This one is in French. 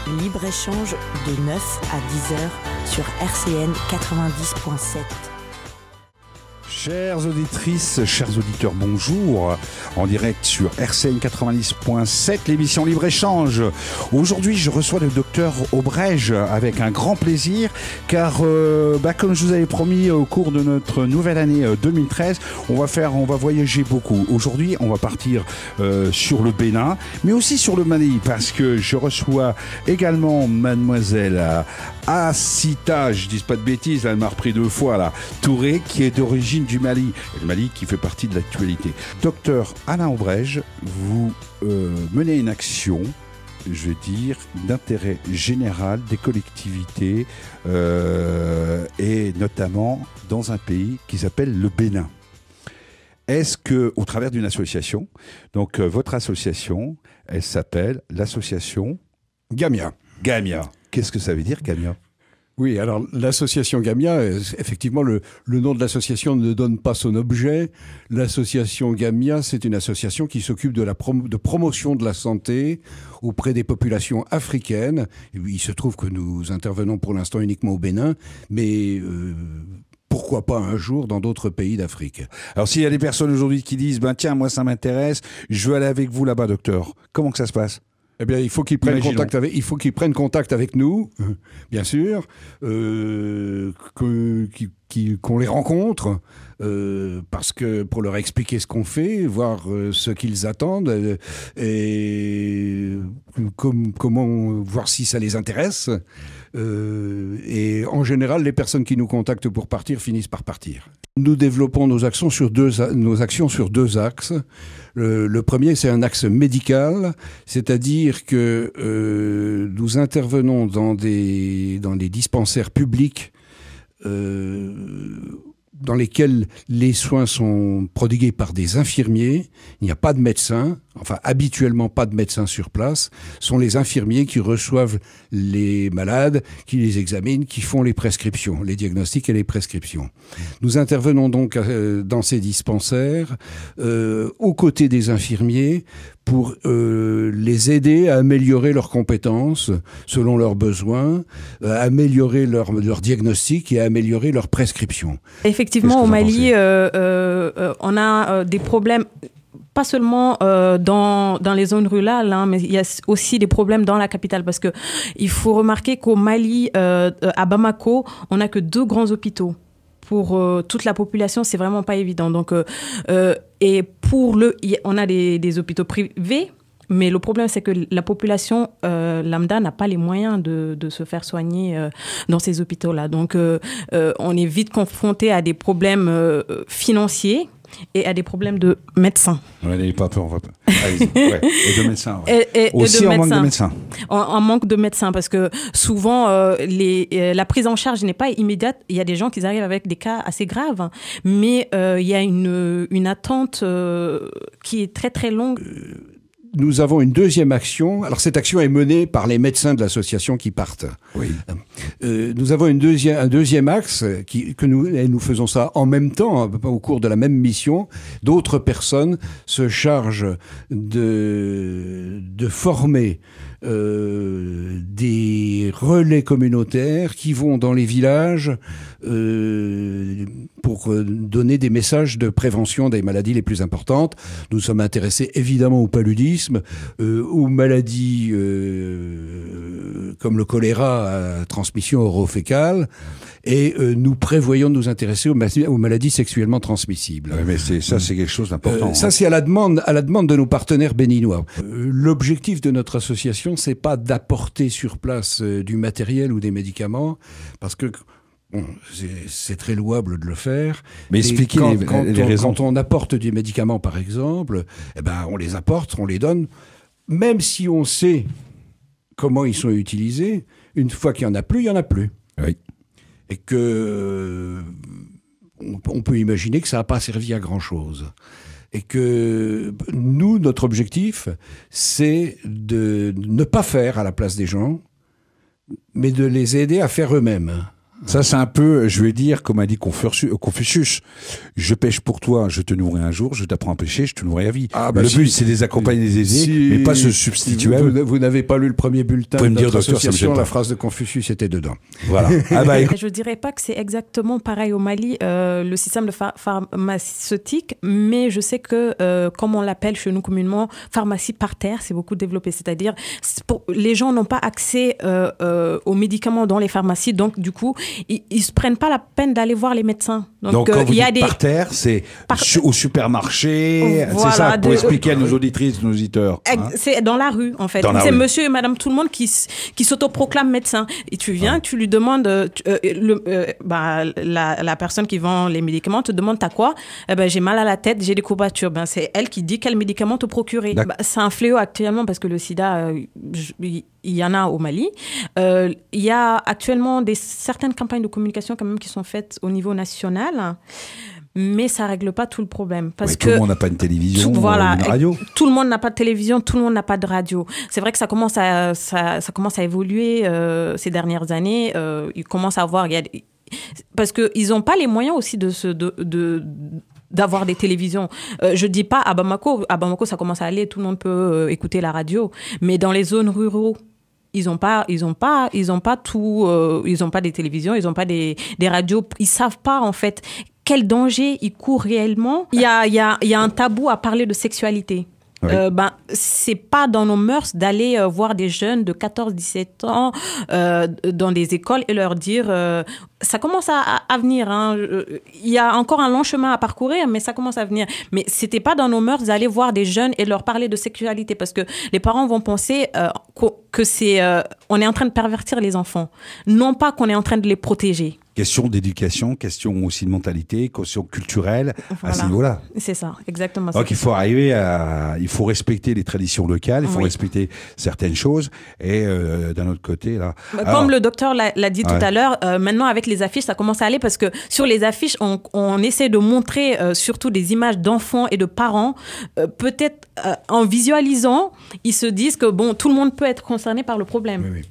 Libre-échange de 9 à 10 heures sur RCN 90.7. Chères auditrices, chers auditeurs, bonjour. En direct sur RCN 90.7, l'émission Libre-Échange. Aujourd'hui, je reçois le docteur Aubrège avec un grand plaisir, car comme je vous avais promis au cours de notre nouvelle année 2013, on va voyager beaucoup. Aujourd'hui, on va partir sur le Bénin, mais aussi sur le Mali, parce que je reçois également mademoiselle Assita, je dis pas de bêtises, elle m'a repris 2 fois là, Touré, qui est d'origine du Mali. Le Mali qui fait partie de l'actualité. Docteur Alain Aubrège, vous menez une action, je veux dire, d'intérêt général des collectivités et notamment dans un pays qui s'appelle le Bénin. Est-ce que, au travers d'une association, donc votre association, elle s'appelle l'association Gamia. Gamia. Qu'est-ce que ça veut dire, Gamia ? Oui, alors l'association Gamia, effectivement, le nom de l'association ne donne pas son objet. L'association Gamia, c'est une association qui s'occupe de la promotion de la santé auprès des populations africaines. Il se trouve que nous intervenons pour l'instant uniquement au Bénin, mais pourquoi pas un jour dans d'autres pays d'Afrique. Alors s'il y a des personnes aujourd'hui qui disent « Tiens, moi ça m'intéresse, je veux aller avec vous là-bas, docteur », comment que ça se passe ? Eh bien, il faut qu'ils prennent contact avec nous, bien sûr, qu'on les rencontre, parce que pour leur expliquer ce qu'on fait, voir ce qu'ils attendent, et comment voir si ça les intéresse. Et en général, les personnes qui nous contactent pour partir finissent par partir. Nous développons nos actions sur deux axes. Le premier, c'est un axe médical, c'est-à-dire que nous intervenons dans des dispensaires publics dans lesquels les soins sont prodigués par des infirmiers. Il n'y a pas de médecin, enfin habituellement pas de médecin sur place. Ce sont les infirmiers qui reçoivent les malades, qui les examinent, qui font les prescriptions, les diagnostics et les prescriptions. Nous intervenons donc dans ces dispensaires aux côtés des infirmiers pour les aider à améliorer leurs compétences selon leurs besoins, à améliorer leur diagnostic et à améliorer leurs prescriptions. Effectivement, au Mali, on a des problèmes, pas seulement dans les zones rurales, mais il y a aussi des problèmes dans la capitale, parce que il faut remarquer qu'au Mali, à Bamako, on n'a que 2 grands hôpitaux. Pour toute la population, c'est vraiment pas évident. Donc, et on a des hôpitaux privés, mais le problème, c'est que la population lambda n'a pas les moyens de se faire soigner dans ces hôpitaux-là. Donc, on est vite confronté à des problèmes financiers et à des problèmes de médecins. N'ayez pas peur, allez-y. Ouais. Et de médecins. Ouais. Et aussi, de on manque de médecins. On manque de médecins parce que souvent, la prise en charge n'est pas immédiate. Il y a des gens qui arrivent avec des cas assez graves, mais il y a une attente qui est très, très longue. Nous avons une deuxième action. Alors cette action est menée par les médecins de l'association qui partent. Oui. Nous avons un deuxième axe que nous faisons ça en même temps, au cours de la même mission. D'autres personnes se chargent de former des relais communautaires qui vont dans les villages pour donner des messages de prévention des maladies les plus importantes. Nous sommes intéressés évidemment au paludisme, aux maladies comme le choléra à transmission orofécale, et nous prévoyons de nous intéresser aux maladies sexuellement transmissibles. Oui, mais c'est quelque chose d'important. Ça, c'est à la demande de nos partenaires béninois. L'objectif de notre association, c'est pas d'apporter sur place du matériel ou des médicaments, parce que c'est très louable de le faire. Mais expliquez les raisons. Quand on apporte des médicaments, par exemple, on les apporte, on les donne, même si on sait comment ils sont utilisés. Une fois qu'il n'y en a plus, il n'y en a plus. Oui. Et que on peut imaginer que ça n'a pas servi à grand-chose. Et que nous, notre objectif, c'est de ne pas faire à la place des gens, mais de les aider à faire eux-mêmes. Ça, c'est un peu, je vais dire, comme a dit Confucius, je pêche pour toi, je te nourris un jour, je t'apprends à pêcher, je te nourris à vie. Le but, c'est de les accompagner les aisés, mais pas se substituer à eux. Vous n'avez pas lu le premier bulletin de notre association, la phrase de Confucius était dedans. Voilà. Je ne dirais pas que c'est exactement pareil au Mali, le système de pharmaceutique, mais je sais que, comme on l'appelle chez nous communément, pharmacie parterre, c'est beaucoup développé. C'est-à-dire, les gens n'ont pas accès aux médicaments dans les pharmacies, donc du coup, ils ne se prennent pas la peine d'aller voir les médecins. Donc quand vous dites parterre, c'est au supermarché, voilà, c'est ça, pour expliquer à nos auditrices, nos auditeurs. C'est dans la rue, en fait. C'est monsieur et madame tout le monde qui s'autoproclament médecin. Et tu viens, tu lui demandes, la personne qui vend les médicaments te demande t'as quoi? J'ai mal à la tête, j'ai des courbatures. C'est elle qui dit quel médicament te procurer. C'est un fléau actuellement parce que le sida, il y en a au Mali. Il y a actuellement certaines campagnes de communication quand même qui sont faites au niveau national. Mais ça règle pas tout le problème. Parce que tout le monde n'a pas une télévision ou une radio. Tout le monde n'a pas de télévision, tout le monde n'a pas de radio. C'est vrai que ça commence à évoluer ces dernières années. Ils commencent à avoir... parce qu'ils n'ont pas les moyens aussi d'avoir des télévisions. Je dis pas à Bamako. À Bamako, ça commence à aller, tout le monde peut écouter la radio. Mais dans les zones ruraux, ils ont pas des télévisions, ils ont pas des radios. Ils savent pas, en fait, quel danger ils courent réellement. Il y a un tabou à parler de sexualité. Oui. C'est pas dans nos mœurs d'aller voir des jeunes de 14-17 ans dans des écoles et leur dire ça commence à venir, hein. Il y a encore un long chemin à parcourir, mais ça commence à venir. Mais c'était pas dans nos mœurs d'aller voir des jeunes et leur parler de sexualité, parce que les parents vont penser que c'est on est en train de pervertir les enfants, non pas qu'on est en train de les protéger. Question d'éducation, question aussi de mentalité, question culturelle, à ce niveau-là. C'est ça, exactement. Donc il faut il faut respecter les traditions locales, il faut respecter certaines choses, et d'un autre côté, là... Comme le docteur l'a dit tout à l'heure, maintenant avec les affiches, ça commence à aller, parce que sur les affiches, on essaie de montrer surtout des images d'enfants et de parents, peut-être en visualisant, ils se disent que bon, tout le monde peut être concerné par le problème. Oui.